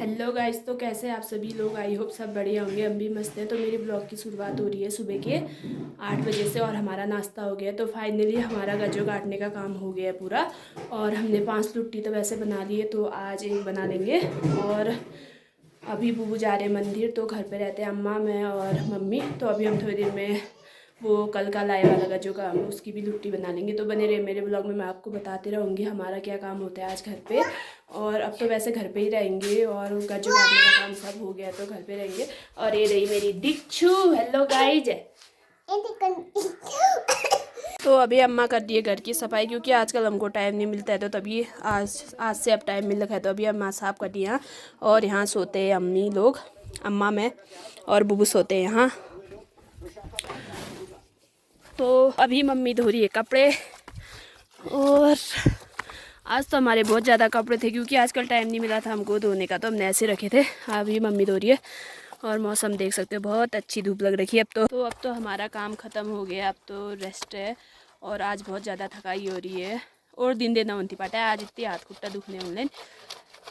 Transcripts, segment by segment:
Hello guys, तो कैसे आप सभी लोग। आई होप सब बढ़िया होंगे। हम भी मस्त हैं। तो मेरी ब्लॉग की शुरुआत हो रही है सुबह के 8 बजे से और हमारा नाश्ता हो गया। तो फाइनली हमारा गज्जो काटने का काम हो गया है पूरा। और हमने 5 लुट्टी तो वैसे बना ली है, तो आज एक बना लेंगे। और अभी बुबू जा रहे हैं मंदिर, तो घर पे रहते हैं अम्मा, मैं और मम्मी। तो अभी हम थोड़ी देर में वो कल का लाए वाला गज्जो का उसकी भी लुट्टी बना लेंगे। तो बने रहे मेरे ब्लॉग में, मैं आपको बताती रहूँगी हमारा क्या काम होता है आज घर पे। और अब तो वैसे घर पे ही रहेंगे और गज्जो काटने का काम सब हो गया, तो घर पे रहेंगे। और ये रही मेरी दिक्षु। Hello guys. तो अभी अम्मा कर रही है घर की सफाई, क्योंकि आजकल हमको टाइम नहीं मिलता है। तो तभी आज से अब टाइम मिल रहा है, तो अभी अम्मा साफ कर रही है। और यहाँ सोते हैं अम्मी लोग, अम्मा मैं और बुबू सोते हैं यहाँ। तो अभी मम्मी धो रही है कपड़े। और आज तो हमारे बहुत ज़्यादा कपड़े थे, क्योंकि आजकल टाइम नहीं मिला था हमको धोने का, तो हमने ऐसे रखे थे। अभी मम्मी धो रही है। और मौसम देख सकते हो, बहुत अच्छी धूप लग रही है अब तो हमारा काम ख़त्म हो गया। अब तो रेस्ट है। और आज बहुत ज़्यादा थकाई हो रही है और दिन देना होती पाटा है। आज इतनी हाथ खुट्टा दुखने ऑनलाइन।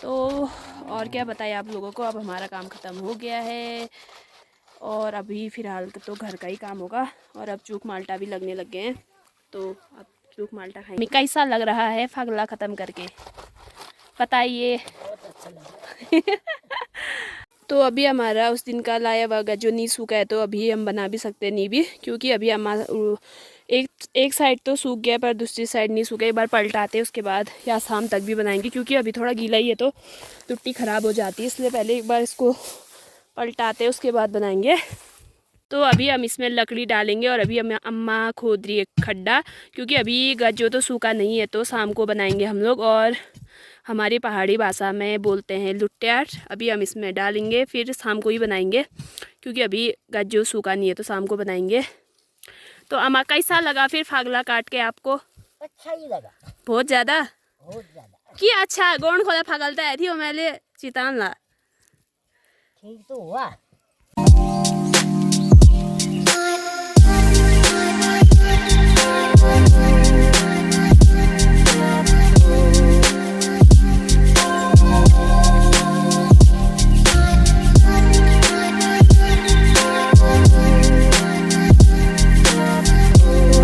तो और क्या बताएं आप लोगों को, अब हमारा काम ख़त्म हो गया है। और अभी फ़िलहाल तो घर का ही काम होगा। और अब चूक माल्टा भी लगने लग गए हैं, तो अब चूक माल्टा खाएंगे। कैसा लग रहा है फागला ख़त्म करके, बताइए। बहुत अच्छा लगा। तो अभी हमारा उस दिन का लाया हुआ गज्जो नहीं सूखा है, तो अभी हम बना भी सकते नहीं भी, क्योंकि अभी हमारा एक साइड तो सूख गया पर दूसरी साइड नहीं सूखा। एक बार पलटाते उसके बाद या शाम तक भी बनाएंगे, क्योंकि अभी थोड़ा गीला ही है तो टुट्टी ख़राब हो जाती है। इसलिए पहले एक बार इसको पलटाते उसके बाद बनाएंगे। तो अभी हम इसमें लकड़ी डालेंगे। और अभी हम अम्मा खोद रही है खड्डा, क्योंकि अभी गज्जो तो सूखा नहीं है, तो शाम को बनाएंगे हम लोग। और हमारी पहाड़ी भाषा में बोलते हैं लुट्टियार। अभी हम इसमें डालेंगे, फिर शाम को ही बनाएंगे, क्योंकि अभी गज्जो सूखा नहीं है, तो शाम को बनाएंगे। तो अम्मा कैसा लगा फिर फागला काट के आपको? अच्छा ही लगा, बहुत ज़्यादा बहुत ज्यादा। कि अच्छा गोण खोला फागलता है थी वो मैंने चितान ला। ठीक तो हुआ।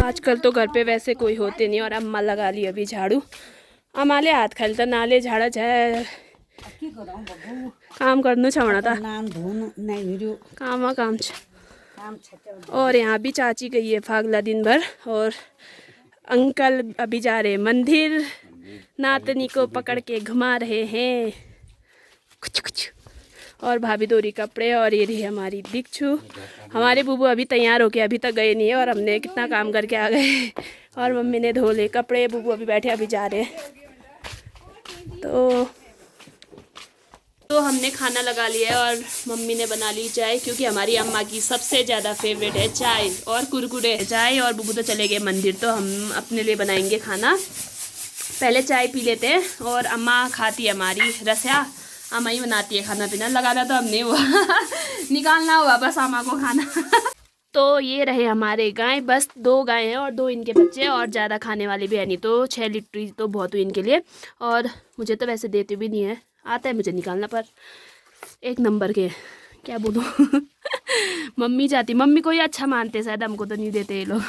आजकल तो घर पे वैसे कोई होते नहीं। और अम्मा लगा ली अभी झाड़ू। अम्माले हाथ खेलता नाले झाड़ा जाए काम करना छवना था। नाम धुन नहीं वीडियो काम काम छटे। और यहाँ भी चाची गई है फागला दिन भर। और अंकल अभी जा रहे मंदिर, नातनी को पकड़ के घुमा रहे हैं कुछ कुछ। और भाभी दोरी कपड़े। और ये रही हमारी दिक्षु। हमारे बुबू अभी तैयार होके अभी तक गए नहीं है, और हमने कितना काम करके आ गए। और मम्मी ने धो ले कपड़े, बुबू अभी बैठे, अभी जा रहे हैं। तो हमने खाना लगा लिया है और मम्मी ने बना ली चाय, क्योंकि हमारी अम्मा की सबसे ज़्यादा फेवरेट है चाय और कुरकुरे। चाय और बुबू तो चले गए मंदिर, तो हम अपने लिए बनाएंगे खाना। पहले चाय पी लेते हैं। और अम्मा खाती है हमारी रसिया, अम्मा ही बनाती है खाना पीना। लगाना तो हमने हुआ निकालना हुआ बस अम्मा को खाना तो ये रहे हमारे गाय, बस 2 गाय हैं और 2 इनके बच्चे, और ज़्यादा खाने वाले भी है नहीं, तो 6 लीटर तो बहुत हुई इनके लिए। और मुझे तो वैसे देते भी नहीं है, आता है मुझे निकालना, पर एक नंबर के क्या बोलूँ मम्मी जाती, मम्मी को ही अच्छा मानते शायद, हमको तो नहीं देते ये लोग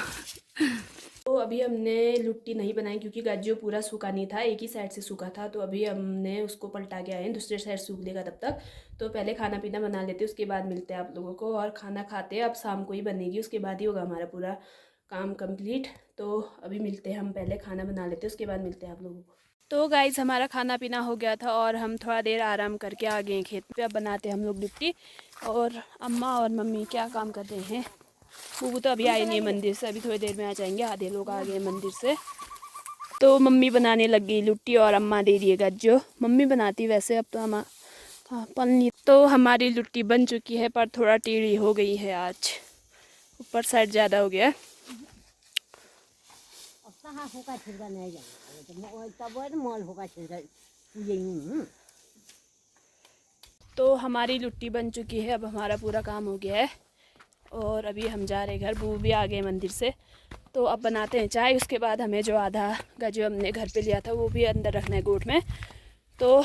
तो अभी हमने लुट्टी नहीं बनाई, क्योंकि गज्जो पूरा सूखा नहीं था, एक ही साइड से सूखा था। तो अभी हमने उसको पलटा के आए हैं, दूसरे साइड सूख लेगा तब तक। तो पहले खाना पीना बना लेते, उसके बाद मिलते हैं आप लोगों को। और खाना खाते अब शाम को ही बनेगी, उसके बाद ही होगा हमारा पूरा काम कंप्लीट। तो अभी मिलते हैं, हम पहले खाना बना लेते उसके बाद मिलते हैं आप लोगों को। तो गाइस हमारा खाना पीना हो गया था और हम थोड़ा देर आराम करके आ गए खेत पे। अब बनाते हैं हम लोग लिट्टी। और अम्मा और मम्मी क्या काम कर रहे हैं? बुबू तो अभी आए नहीं है मंदिर से, अभी थोड़ी देर में आ जाएंगे। आधे लोग आ गए मंदिर से। तो मम्मी बनाने लग गई लिट्टी और अम्मा दे रही है गज्जो। मम्मी बनाती वैसे, अब तो हम पलनी। तो हमारी लिट्टी बन चुकी है, पर थोड़ा टेढ़ी हो गई है आज, ऊपर साइड ज़्यादा हो गया है। तो हमारी लिट्टी बन चुकी है, अब हमारा पूरा काम हो गया है। और अभी हम जा रहे घर, बुबू भी आ गए मंदिर से। तो अब बनाते हैं चाय। उसके बाद हमें जो आधा गज्जो हमने घर पे लिया था वो भी अंदर रखना है गोट में। तो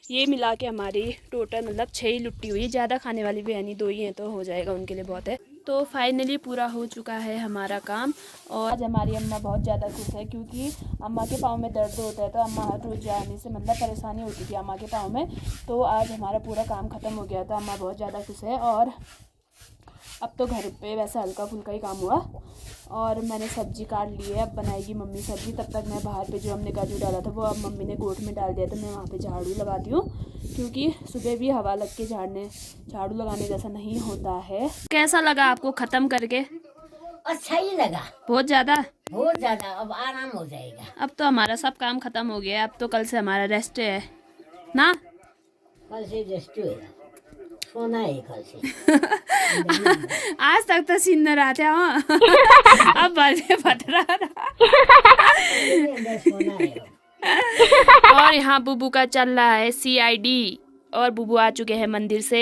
ये मिला के हमारी टोटल मतलब 6 ही लुट्टी हुई। ज़्यादा खाने वाली भी है नहीं, 2 ही हैं तो हो जाएगा, उनके लिए बहुत है। तो फाइनली पूरा हो चुका है हमारा काम। और आज हमारी अम्मा बहुत ज़्यादा खुश है क्योंकि अम्मा के पाँव में दर्द होता है, तो अम्मा हर रोज़ जाने से मतलब परेशानी होती थी अम्मा के पाँव में। तो आज हमारा पूरा काम ख़त्म हो गया था, अम्मा बहुत ज़्यादा खुश है। और अब तो घर पे वैसे हल्का फुल्का ही काम हुआ और मैंने सब्ज़ी काट ली है। अब बनाएगी मम्मी सब्ज़ी, तब तक मैं बाहर पे जो हमने काजू डाला था वो अब मम्मी ने गोट में डाल दिया, तो मैं वहाँ पे झाड़ू लगाती हूँ क्योंकि सुबह भी हवा लग के झाड़ू लगाने जैसा नहीं होता है। कैसा लगा आपको ख़त्म करके? अच्छा ही लगा, बहुत ज़्यादा। अब आराम हो जाएगा। अब तो हमारा सब काम ख़त्म हो गया है, अब तो कल से हमारा रेस्ट है ना। कल से रेस्ट होगा, सोना है कल से। आज तक तो सीन रहा था हाँ। अब भर में पतरा सोना है। और यहाँ बुबू का चल रहा है CID और बुबू आ चुके हैं मंदिर से।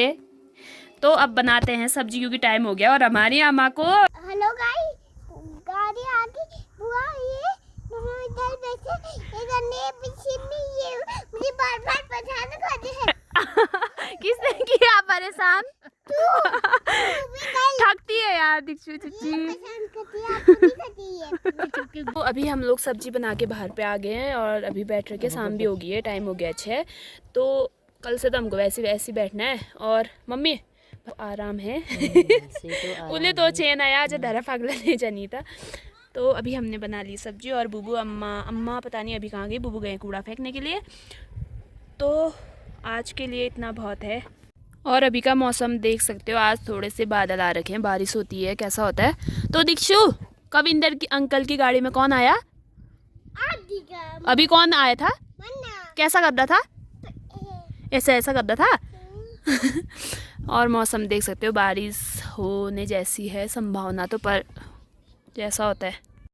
तो अब बनाते हैं सब्जी क्योंकि टाइम हो गया। और हमारी अम्मा को हेलो गाइस, गाड़ी आ गई। बुआ ये इधर बैठे, इधर ने पीछे में ये मुझे बार-बार परेशान करते हैं। किसने किया परेशान? तू थकती है यार दीक्षु चुच्ची। परेशान करती है, आपको भी करती है। तो अभी हम लोग सब्जी बना के बाहर पे आ गए हैं और अभी बैठ रहे के शाम भी हो गई है, टाइम हो गया 6। तो कल से तो हमको वैसे बैठना है। और मम्मी आराम है। उन्हें तो चैन आया जो धरा फागला नहीं जानी था। तो अभी हमने बना ली सब्जी और बुबू अम्मा पता नहीं अभी कहाँ गई, बुबू गए कूड़ा फेंकने के लिए। तो आज के लिए इतना बहुत है। और अभी का मौसम देख सकते हो, आज थोड़े से बादल आ रखे हैं, बारिश होती है, कैसा होता है। तो दीक्षु कविंदर की अंकल की गाड़ी में कौन आया? अभी कौन आया था? कैसा गद्दा था? ऐसा गद्दा था। और मौसम देख सकते हो, बारिश होने जैसी है संभावना तो, पर जैसा होता है।